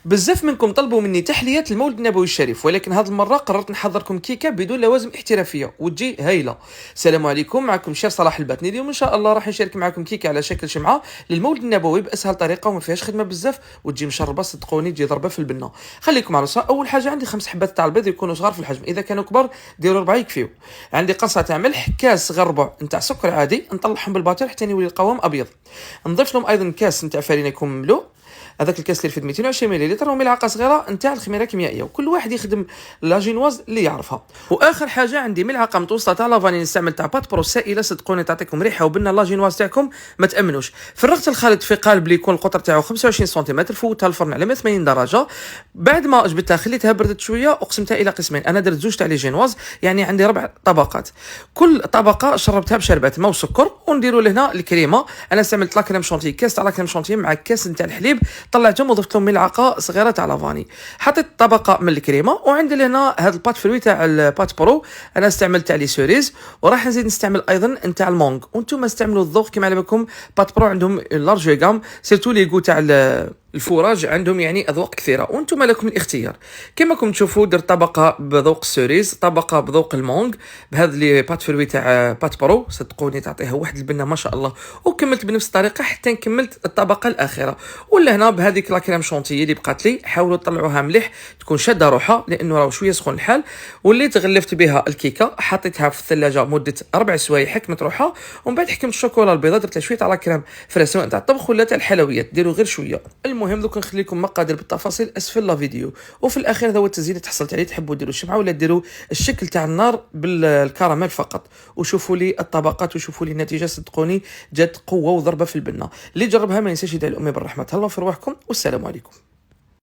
بزاف منكم طلبوا مني تحليات المولد النبوي الشريف، ولكن هذه المره قررت نحضركم كيكه بدون لوازم احترافيه وتجي هايله. السلام عليكم، معكم الشيف صلاح الباتني. اليوم ان شاء الله راح نشارك معكم كيكه على شكل شمعه للمولد النبوي باسهل طريقه وما فيهاش خدمه بزاف وتجي مشربه، صدقوني تجي ضربه في البنه. خليكم على الرصه. اول حاجه عندي 5 حبات تاع البيض يكونوا صغار في الحجم، اذا كانوا كبار ديروا 4 يكفيو. عندي قصه تاع ملح، كاس غير ربع نتاع سكر عادي، نطلعهم بالباتور حتى يولي القوام ابيض. نضيف لهم ايضا كاس نتاع فرينه يكون مملوء، هذاك الكاس اللي فيه 220 ملل، وملعقه صغيره نتاع الخميره الكيميائيه، وكل واحد يخدم لا جينواز اللي يعرفها. واخر حاجه عندي ملعقه متوسطه تاع لافاني، نستعمل تاع بات برو سائله، صدقوني تعطيكم ريحه وبنه لا جينواز تاعكم ما تامنوش. فرغت الخليط في قالب اللي يكون القطر تاعو 25 سنتيمتر، فوتها الفرن على 180 درجه. بعد ما جبتها خليتها بردت شويه وقسمتها الى قسمين. انا درت زوج تاع لي جينواز، يعني عندي 4 طبقات، كل طبقه شربتها بشربات ماء وسكر. ونديروا لهنا الكريمه، انا استعملت لا كريم شونتي، كاس تاع لا كريم شونتي مع كاس نتاع الحليب، طلعتهم وضفت لهم ملعقه صغيره تاع لافاني. حطيت طبقه من الكريمه، وعندي لهنا هذا البات فروي تاع البات برو، انا استعملت تاع لي سوريز، وراح نزيد نستعمل ايضا نتاع المونغ. وانتم استعملوا الذوق كما على بالكم. بات برو عندهم لارج غام، سيرتو لي غو تاع الفوراج عندهم يعني اذواق كثيره، وانتم لكم الاختيار. كما راكم تشوفوا درت طبقه بذوق السوريز، طبقه بذوق المونغ، بهذا لي بات فروي تاع بات برو، صدقوني تعطيها واحد البنه ما شاء الله. وكملت بنفس الطريقه حتى نكملت الطبقه الاخيره. ولا هنا بهذيك لا كريم شونتي اللي بقات لي، حاولوا تطلعوها مليح، تكون شاده روحها لانه راه شويه سخون الحال. واللي تغلفت بها الكيكه حطيتها في الثلاجه مده 4 سوايع، حكمت روحها. ومن بعد حكمت الشوكولا البيضاء، درت شويه على كريم فريش سواء تاع الطبخ ولا تاع الحلويات، ديروا غير شويه. المهم دوك نخليكم مقادير بالتفاصيل اسفل لا فيديو. وفي الاخير هذا هو التزيين اللي تحصلت عليه. تحبوا ديروا الشمعه ولا ديروا الشكل تاع النار بالكراميل فقط. وشوفوا لي الطبقات وشوفوا لي النتيجه، صدقوني جات قوه وضربه في البنه. اللي جربها ما ينساش يدعي لامي بالرحمه. تهلاو في رواحكم والسلام عليكم.